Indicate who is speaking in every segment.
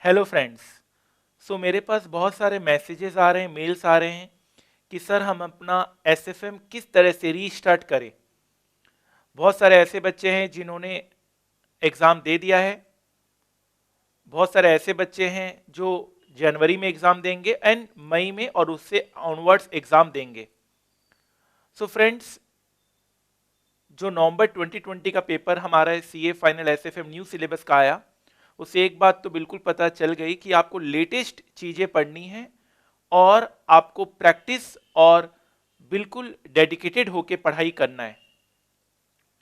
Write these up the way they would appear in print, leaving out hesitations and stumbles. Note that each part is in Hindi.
Speaker 1: Hello friends. मेरे पास बहुत सारे मैसेजेस आ रहे हैं, मेल्स आ रहे हैं कि सर हम अपना एसएफएम किस तरह से रीस्टार्ट करें। बहुत सारे ऐसे बच्चे हैं जिन्होंने एग्ज़ाम दे दिया है, बहुत सारे ऐसे बच्चे हैं जो जनवरी में एग्ज़ाम देंगे एंड मई में और उससे ऑनवर्ड्स एग्ज़ाम देंगे। फ्रेंड्स, जो नवंबर 2020 का पेपर हमारा CA final SFM new syllabus का आया, उससे एक बात तो बिल्कुल पता चल गई कि आपको लेटेस्ट चीज़ें पढ़नी है और आपको प्रैक्टिस और बिल्कुल डेडिकेटेड होके पढ़ाई करना है।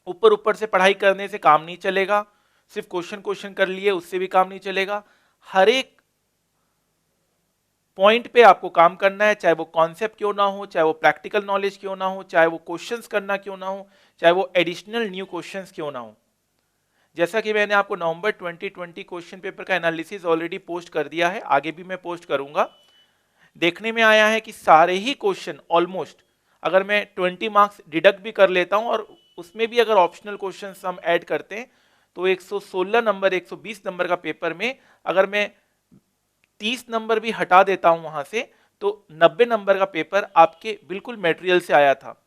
Speaker 1: ऊपर ऊपर से पढ़ाई करने से काम नहीं चलेगा, सिर्फ क्वेश्चन क्वेश्चन कर लिए उससे भी काम नहीं चलेगा। हर एक पॉइंट पे आपको काम करना है, चाहे वो कॉन्सेप्ट क्यों ना हो, चाहे वो प्रैक्टिकल नॉलेज क्यों ना हो, चाहे वो क्वेश्चंस करना क्यों ना हो, चाहे वो एडिशनल न्यू क्वेश्चंस क्यों ना हो। जैसा कि मैंने आपको नवंबर 2020 क्वेश्चन पेपर का एनालिसिस ऑलरेडी पोस्ट कर दिया है, आगे भी मैं पोस्ट करूंगा। देखने में आया है कि सारे ही क्वेश्चन ऑलमोस्ट, अगर मैं 20 मार्क्स डिडक्ट भी कर लेता हूं और उसमें भी अगर ऑप्शनल क्वेश्चन हम ऐड करते हैं तो 116 नंबर 120 नंबर का पेपर में अगर मैं 30 नंबर भी हटा देता हूं वहां से तो 90 नंबर का पेपर आपके बिल्कुल मटेरियल से आया था।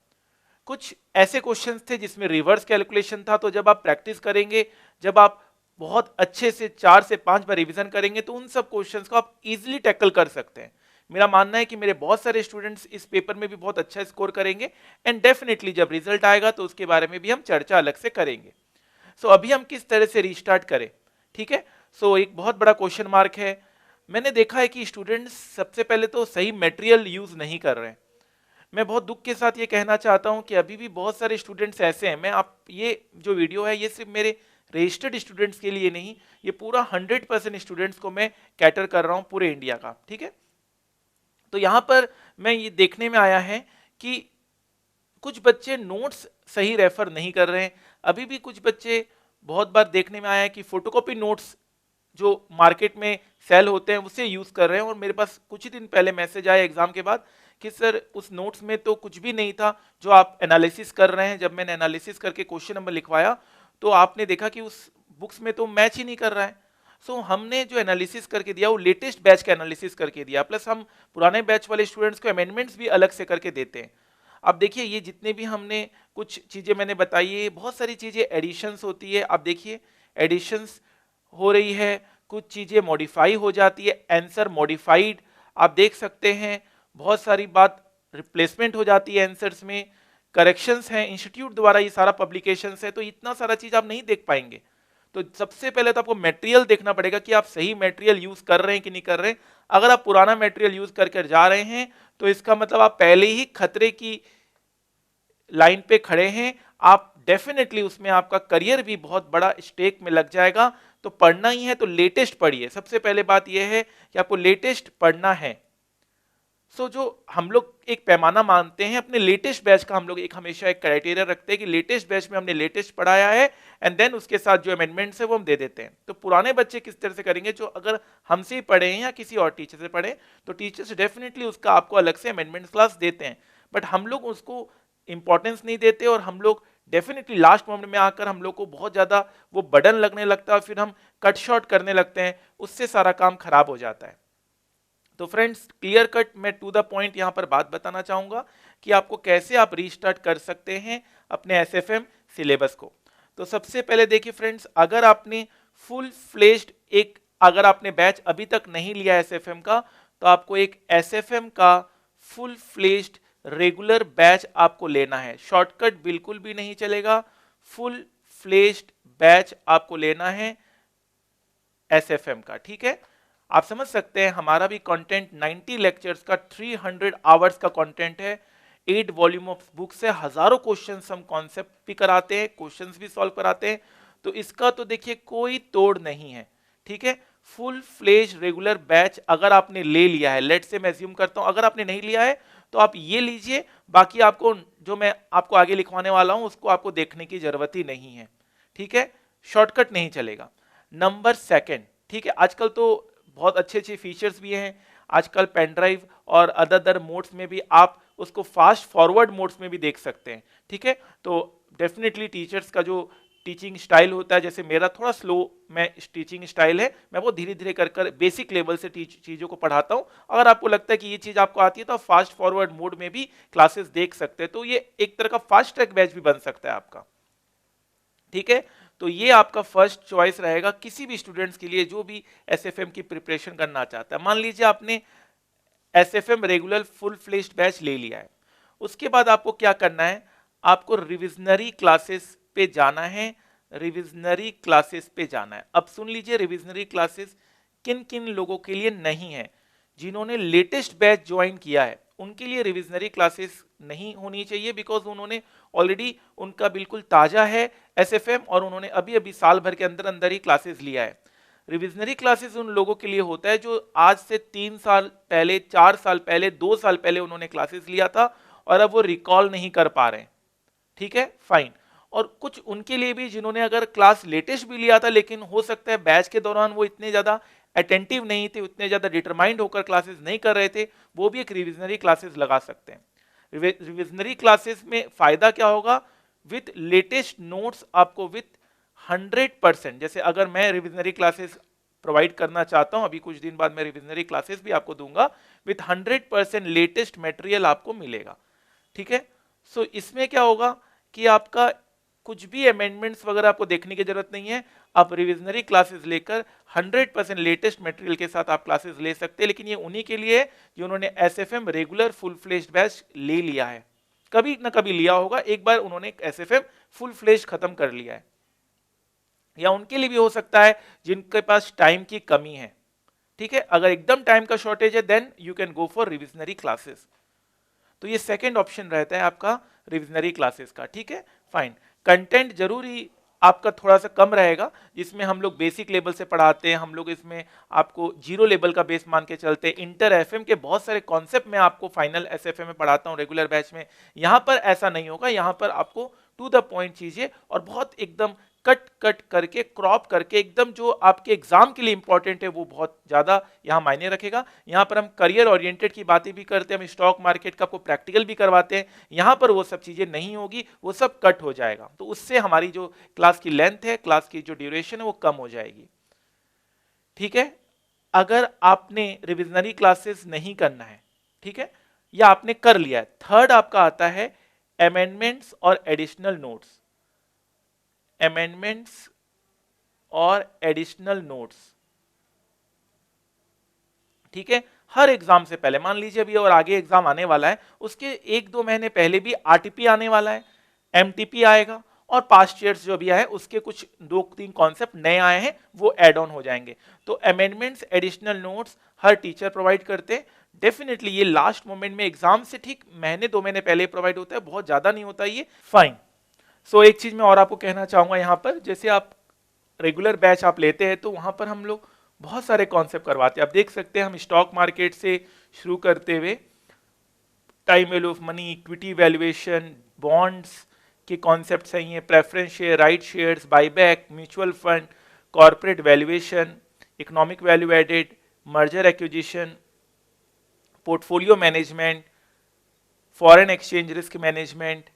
Speaker 1: कुछ ऐसे क्वेश्चंस थे जिसमें रिवर्स कैलकुलेशन था, तो जब आप प्रैक्टिस करेंगे, जब आप बहुत अच्छे से 4 से 5 बार रिवीजन करेंगे तो उन सब क्वेश्चंस को आप इजीली टैकल कर सकते हैं। मेरा मानना है कि मेरे बहुत सारे स्टूडेंट्स इस पेपर में भी बहुत अच्छा स्कोर करेंगे एंड डेफिनेटली जब रिजल्ट आएगा तो उसके बारे में भी हम चर्चा अलग से करेंगे। अभी हम किस तरह से रीस्टार्ट करें, ठीक है। एक बहुत बड़ा क्वेश्चन मार्क है। मैंने देखा है कि स्टूडेंट्स सबसे पहले तो सही मटेरियल यूज नहीं कर रहे हैं। मैं बहुत दुख के साथ ये कहना चाहता हूं कि अभी भी बहुत सारे स्टूडेंट्स ऐसे हैं, मैं आप ये जो वीडियो है ये सिर्फ मेरे रजिस्टर्ड स्टूडेंट्स के लिए नहीं, ये पूरा 100% स्टूडेंट्स को मैं कैटर कर रहा हूं पूरे इंडिया का, ठीक है। तो यहां पर मैं ये देखने में आया है कि कुछ बच्चे नोट्स सही रेफर नहीं कर रहे हैं। अभी भी कुछ बच्चे, बहुत बार देखने में आया है कि फोटोकॉपी नोट्स जो मार्केट में सेल होते हैं उसे यूज कर रहे हैं। और मेरे पास कुछ ही दिन पहले मैसेज आया एग्जाम के बाद कि सर उस नोट्स में तो कुछ भी नहीं था जो आप एनालिसिस कर रहे हैं। जब मैंने एनालिसिस करके क्वेश्चन नंबर लिखवाया तो आपने देखा कि उस बुक्स में तो मैच ही नहीं कर रहा है। हमने जो एनालिसिस करके दिया वो लेटेस्ट बैच का एनालिसिस करके दिया, प्लस हम पुराने बैच वाले स्टूडेंट्स को अमेंडमेंट्स भी अलग से करके देते हैं। अब देखिए ये जितने भी हमने कुछ चीजें मैंने बताई है, बहुत सारी चीजें एडिशंस होती है। आप देखिए एडिशंस हो रही है, कुछ चीजें मॉडिफाई हो जाती है, आंसर मॉडिफाइड आप देख सकते हैं। बहुत सारी बात रिप्लेसमेंट हो जाती है आंसर्स में, करेक्शंस हैं इंस्टीट्यूट द्वारा, ये सारा पब्लिकेशंस है, तो इतना सारा चीज आप नहीं देख पाएंगे। तो सबसे पहले तो आपको मटेरियल देखना पड़ेगा कि आप सही मटेरियल यूज कर रहे हैं कि नहीं कर रहे हैं। अगर आप पुराना मटेरियल यूज करके जा रहे हैं तो इसका मतलब आप पहले ही खतरे की लाइन पे खड़े हैं। आप डेफिनेटली उसमें आपका करियर भी बहुत बड़ा स्टेक में लग जाएगा। तो पढ़ना ही है तो लेटेस्ट पढ़िए। सबसे पहले बात यह है कि आपको लेटेस्ट पढ़ना है। जो हम लोग एक पैमाना मानते हैं अपने लेटेस्ट बैच का, हम लोग एक हमेशा एक क्राइटेरिया रखते हैं कि लेटेस्ट बैच में हमने लेटेस्ट पढ़ाया है एंड देन उसके साथ जो अमेंडमेंट्स है वो हम दे देते हैं। तो पुराने बच्चे किस तरह से करेंगे, जो अगर हमसे ही पढ़े हैं या किसी और टीचर से पढ़े तो टीचर्स डेफिनेटली उसका आपको अलग से अमेंडमेंट क्लास देते हैं, बट हम लोग उसको इंपॉर्टेंस नहीं देते और हम लोग डेफिनेटली लास्ट मोमेंट में आकर हम लोग को बहुत ज्यादा वो बर्डन लगने लगता है और फिर हम कट शॉर्ट करने लगते हैं, उससे सारा काम खराब हो जाता है। तो फ्रेंड्स क्लियर कट मैं टू द पॉइंट यहां पर बात बताना चाहूंगा कि आपको कैसे आप रीस्टार्ट कर सकते हैं अपने एसएफएम सिलेबस को। तो सबसे पहले देखिए फ्रेंड्स, अगर आपने फुल फ्लेज्ड एक, अगर आपने बैच अभी तक नहीं लिया एसएफएम का, तो आपको एक एसएफएम का फुल फ्लेज्ड रेगुलर बैच आपको लेना है। शॉर्टकट बिल्कुल भी नहीं चलेगा, फुल फ्लेज्ड बैच आपको लेना है एसएफएम का, ठीक है। आप समझ सकते हैं हमारा भी कंटेंट 90 लेक्चर्स का 300 आवर्स का कंटेंट है। 8 वॉल्यूम ऑफ बुक्स है, हजारों क्वेश्चंस हम कॉन्सेप्ट भी कराते हैं, क्वेश्चंस भी सॉल्व कराते हैं। तो इसका तो देखिए कोई तोड़ नहीं है, ठीक है। फुल फ्लेज रेगुलर बैच अगर आपने ले लिया है, लेट से मैं अज्यूम करता हूं अगर आपने नहीं लिया है तो आप ये लीजिए, बाकी आपको जो मैं आपको आगे लिखवाने वाला हूं उसको आपको देखने की जरूरत ही नहीं है, ठीक है। शॉर्टकट नहीं चलेगा। नंबर सेकंड, ठीक है, आजकल तो बहुत अच्छे अच्छे फीचर्स भी हैं। आजकल पेन ड्राइव और अदर मोड्स में भी आप उसको फास्ट फॉरवर्ड मोड्स में भी देख सकते हैं, ठीक है। तो डेफिनेटली टीचर्स का जो टीचिंग स्टाइल होता है, जैसे मेरा थोड़ा स्लो मैं टीचिंग स्टाइल है, मैं वो धीरे धीरे कर कर बेसिक लेवल से चीज़ों को पढ़ाता हूँ। अगर आपको लगता है कि ये चीज़ आपको आती है तो आप फास्ट फॉरवर्ड मोड में भी क्लासेस देख सकते हैं, तो ये एक तरह का फास्ट ट्रैक बैच भी बन सकता है आपका। ठीक है, तो ये आपका फर्स्ट चॉइस रहेगा किसी भी स्टूडेंट्स के लिए जो भी एसएफएम की प्रिपरेशन करना चाहता है। मान लीजिए आपने SFM regular full fledged batch ले लिया है, उसके बाद आपको क्या करना है, आपको रिविजनरी क्लासेस पे जाना है, रिविजनरी क्लासेस पे जाना है। अब सुन लीजिए, रिविजनरी क्लासेस किन किन लोगों के लिए नहीं है, जिन्होंने लेटेस्ट बैच ज्वाइन किया है उनके लिए रिविजनरी क्लासेस नहीं होनी चाहिए, बिकॉज उन्होंने ऑलरेडी उनका बिल्कुल ताजा है एसएफएम और उन्होंने अभी अभी साल भर के अंदर अंदर ही क्लासेस लिया है। रिविजनरी क्लासेस उन लोगों के लिए होता है जो आज से 3 साल पहले, 4 साल पहले, 2 साल पहले उन्होंने क्लासेस लिया था और अब वो रिकॉल नहीं कर पा रहे हैं। ठीक है, फाइन। और कुछ उनके लिए भी जिन्होंने अगर क्लास लेटेस्ट भी लिया था, लेकिन हो सकता है बैच के दौरान वो इतने ज्यादा अटेंटिव नहीं थे, उतने ज्यादा डिटरमाइंड होकर क्लासेस नहीं कर रहे थे, वो भी एक रिविजनरी क्लासेस लगा सकते हैं। रिविजनरी क्लासेस में फायदा क्या होगा, विथ लेटेस्ट नोट्स आपको विथ 100%, जैसे अगर मैं रिविजनरी क्लासेस प्रोवाइड करना चाहता हूं, अभी कुछ दिन बाद मैं रिविजनरी क्लासेस भी आपको दूंगा, विथ 100% लेटेस्ट मटेरियल आपको मिलेगा। ठीक है, सो इसमें क्या होगा कि आपका कुछ भी अमेंडमेंट्स वगैरह आपको देखने की जरूरत नहीं है, आप रिविजनरी क्लासेस लेकर 100% लेटेस्ट मटेरियल के साथ आप क्लासेस ले सकते हैं। लेकिन ये उन्हीं के लिए है जिन्होंने SFM regular full fledged batch ले लिया है, कभी ना कभी लिया होगा, एक बार उन्होंने एसएफएम फुल फ्लेज्ड खत्म कर लिया है। या उनके लिए भी हो सकता है जिनके पास टाइम की कमी है। ठीक है, अगर एकदम टाइम का शॉर्टेज है then you can go for revisionary classes. तो ये सेकंड ऑप्शन रहता है आपका रिविजनरी क्लासेस का। ठीक है, फाइन। कंटेंट जरूरी आपका थोड़ा सा कम रहेगा, जिसमें हम लोग बेसिक लेवल से पढ़ाते हैं, हम लोग इसमें आपको जीरो लेवल का बेस मान के चलते हैं। इंटर एफएम के बहुत सारे कॉन्सेप्ट मैं आपको फाइनल एसएफएम में पढ़ाता हूँ रेगुलर बैच में, यहाँ पर ऐसा नहीं होगा, यहाँ पर आपको टू द पॉइंट चीजें और बहुत एकदम कट करके, क्रॉप करके, एकदम जो आपके एग्जाम के लिए इंपॉर्टेंट है वो बहुत ज्यादा यहाँ मायने रखेगा। यहाँ पर हम करियर ओरिएंटेड की बातें भी करते हैं, हम स्टॉक मार्केट का आपको प्रैक्टिकल भी करवाते हैं, यहाँ पर वो सब चीजें नहीं होगी, वो सब कट हो जाएगा। तो उससे हमारी जो क्लास की लेंथ है, क्लास की जो ड्यूरेशन है वो कम हो जाएगी। ठीक है, अगर आपने रिविजनरी क्लासेस नहीं करना है, ठीक है, या आपने कर लिया है, थर्ड आपका आता है अमेंडमेंट्स और एडिशनल नोट्स। अमेंडमेंट्स और एडिशनल नोट्स, ठीक है, हर एग्जाम से पहले, मान लीजिए अभी और आगे एग्जाम आने वाला है, उसके 1-2 महीने पहले भी आरटीपी आने वाला है, एमटीपी आएगा और पास्ट ईयर्स जो भी आए उसके कुछ 2-3 कॉन्सेप्ट नए आए हैं वो ऐड ऑन हो जाएंगे। तो अमेंडमेंट्स, एडिशनल नोट्स हर टीचर प्रोवाइड करते हैं। डेफिनेटली ये लास्ट मोमेंट में एग्जाम से ठीक महीने 2 महीने पहले प्रोवाइड होता है, बहुत ज्यादा नहीं होता ये, फाइन। सो एक चीज मैं और आपको कहना चाहूंगा यहाँ पर, जैसे आप रेगुलर बैच आप लेते हैं तो वहां पर हम लोग बहुत सारे कॉन्सेप्ट करवाते हैं। आप देख सकते हैं हम स्टॉक मार्केट से शुरू करते हुए time value of money, equity valuation, bonds के कॉन्सेप्ट सही है, preference share, right shares, buyback, mutual fund, corporate valuation, economic value added, merger acquisition, portfolio management, foreign exchange risk management,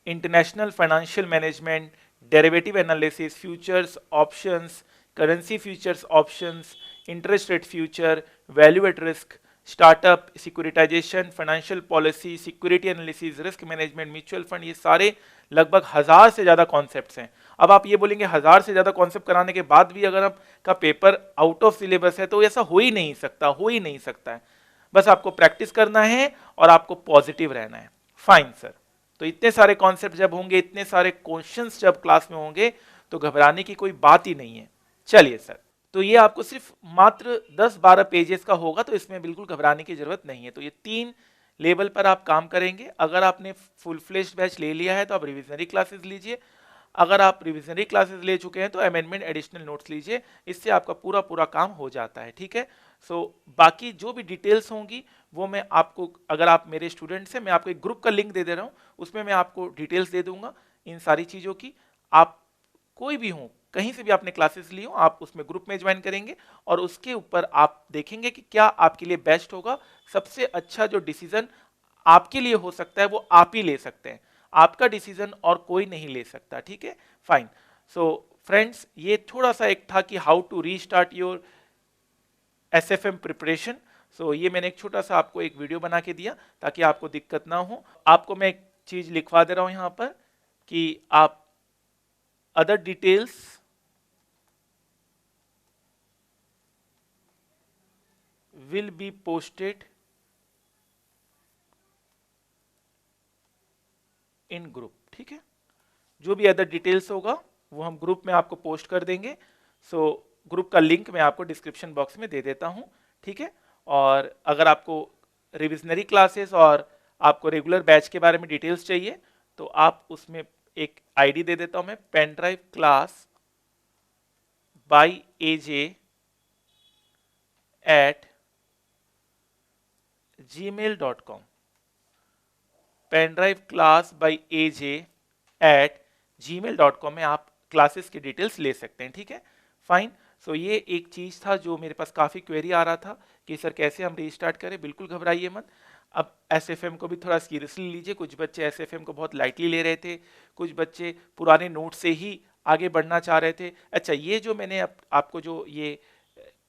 Speaker 1: international financial management, derivative analysis, futures, options, currency futures, options, interest rate future, value at risk, startup, securitisation, financial policy, security analysis, risk management, mutual fund, ये सारे लगभग 1000 से ज्यादा कॉन्सेप्ट्स हैं। अब आप ये बोलेंगे 1000 से ज्यादा कॉन्सेप्ट कराने के बाद भी अगर आपका पेपर आउट ऑफ सिलेबस है, तो ऐसा हो ही नहीं सकता, हो ही नहीं सकता है। बस आपको प्रैक्टिस करना है और आपको पॉजिटिव रहना है। फाइन सर, तो इतने सारे कॉन्सेप्ट जब होंगे, इतने सारे क्वेश्चंस जब क्लास में होंगे, तो घबराने की कोई बात ही नहीं है। चलिए सर, तो ये आपको सिर्फ मात्र 10-12 पेजेस का होगा, तो इसमें बिल्कुल घबराने की जरूरत नहीं है। तो ये 3 लेवल पर आप काम करेंगे। अगर आपने फुल फ्लेज्ड बैच ले लिया है तो आप रिविजनरी क्लासेस लीजिए, अगर आप रिविजनरी क्लासेस ले चुके हैं तो अमेंडमेंट, एडिशनल नोट्स लीजिए, इससे आपका पूरा काम हो जाता है। ठीक है, सो बाकी जो भी डिटेल्स होंगी वो मैं आपको, अगर आप मेरे स्टूडेंट्स हैं, मैं आपको एक ग्रुप का लिंक दे रहा हूँ, उसमें मैं आपको डिटेल्स दे दूंगा इन सारी चीज़ों की। आप कोई भी हो, कहीं से भी आपने क्लासेस ली हो, आप उसमें ग्रुप में ज्वाइन करेंगे और उसके ऊपर आप देखेंगे कि क्या आपके लिए बेस्ट होगा। सबसे अच्छा जो डिसीजन आपके लिए हो सकता है वो आप ही ले सकते हैं, आपका डिसीजन और कोई नहीं ले सकता। ठीक है, फाइन। सो फ्रेंड्स, ये थोड़ा सा एक था कि how to restart your SFM preparation. So ये मैंने एक छोटा सा आपको एक वीडियो बना के दिया ताकि आपको दिक्कत ना हो। आपको मैं एक चीज लिखवा दे रहा हूं यहां पर कि आप other details will be posted in group. ठीक है, जो भी अदर डिटेल्स होगा वो हम ग्रुप में आपको पोस्ट कर देंगे। सो ग्रुप का लिंक मैं आपको डिस्क्रिप्शन बॉक्स में दे देता हूं। ठीक है, और अगर आपको रिविजनरी क्लासेस और आपको रेगुलर बैच के बारे में डिटेल्स चाहिए तो आप उसमें एक आईडी दे देता हूं मैं, pen drive class by aj@gmail.com। Pendrive class by aj@gmail.com में आप क्लासेस की डिटेल्स ले सकते हैं। ठीक है, फाइन। सो ये एक चीज था जो मेरे पास काफी क्वेरी आ रहा था कि सर कैसे हम रीस्टार्ट करें। बिल्कुल घबराइए मत, अब एसएफएम को भी थोड़ा सीरियसली लीजिए। कुछ बच्चे एसएफएम को बहुत लाइटली ले रहे थे, कुछ बच्चे पुराने नोट से ही आगे बढ़ना चाह रहे थे। अच्छा, ये जो मैंने आपको जो ये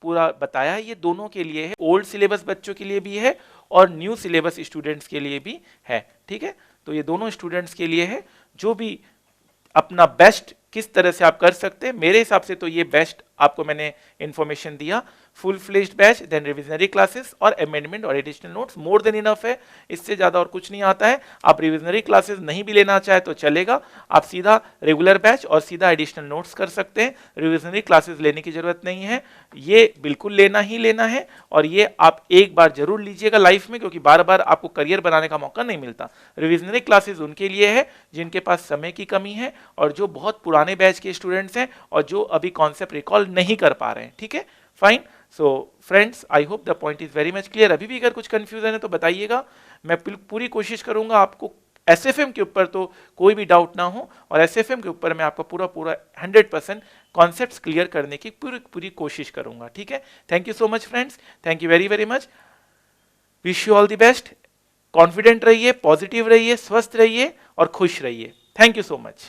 Speaker 1: पूरा बताया है ये दोनों के लिए है, ओल्ड सिलेबस बच्चों के लिए भी है और न्यू सिलेबस स्टूडेंट्स के लिए भी है। ठीक है, तो ये दोनों स्टूडेंट्स के लिए है। जो भी अपना बेस्ट किस तरह से आप कर सकते हैं, मेरे हिसाब से तो ये बेस्ट आपको मैंने इंफॉर्मेशन दिया। Full fledged batch, then revisionary classes और अमेंडमेंट और additional notes, more than enough है। इससे ज्यादा और कुछ नहीं आता है। आप रिविजनरी क्लासेस नहीं भी लेना चाहे तो चलेगा, आप सीधा रेगुलर बैच और सीधा एडिशनल नोट्स कर सकते हैं। रिविजनरी क्लासेस लेने की जरूरत नहीं है, ये बिल्कुल लेना ही लेना है। और ये आप एक बार जरूर लीजिएगा लाइफ में, क्योंकि बार बार आपको करियर बनाने का मौका नहीं मिलता। रिविजनरी क्लासेस उनके लिए है जिनके पास समय की कमी है और जो बहुत पुराने बैच के स्टूडेंट्स हैं और जो अभी कॉन्सेप्ट रिकॉल नहीं कर पा रहे हैं। ठीक है, fine. So friends, I hope the point is very much clear. अभी भी अगर कुछ कंफ्यूजन है तो बताइएगा, मैं पूरी कोशिश करूंगा आपको एसएफएम के ऊपर तो कोई भी डाउट ना हो, और एसएफएम के ऊपर मैं आपका पूरा 100% कॉन्सेप्ट्स क्लियर करने की पूरी कोशिश करूंगा। ठीक है, thank you so much friends, thank you very much. Wish you all the best. Confident रहिए, पॉजिटिव रहिए, स्वस्थ रहिए और खुश रहिए। Thank you so much.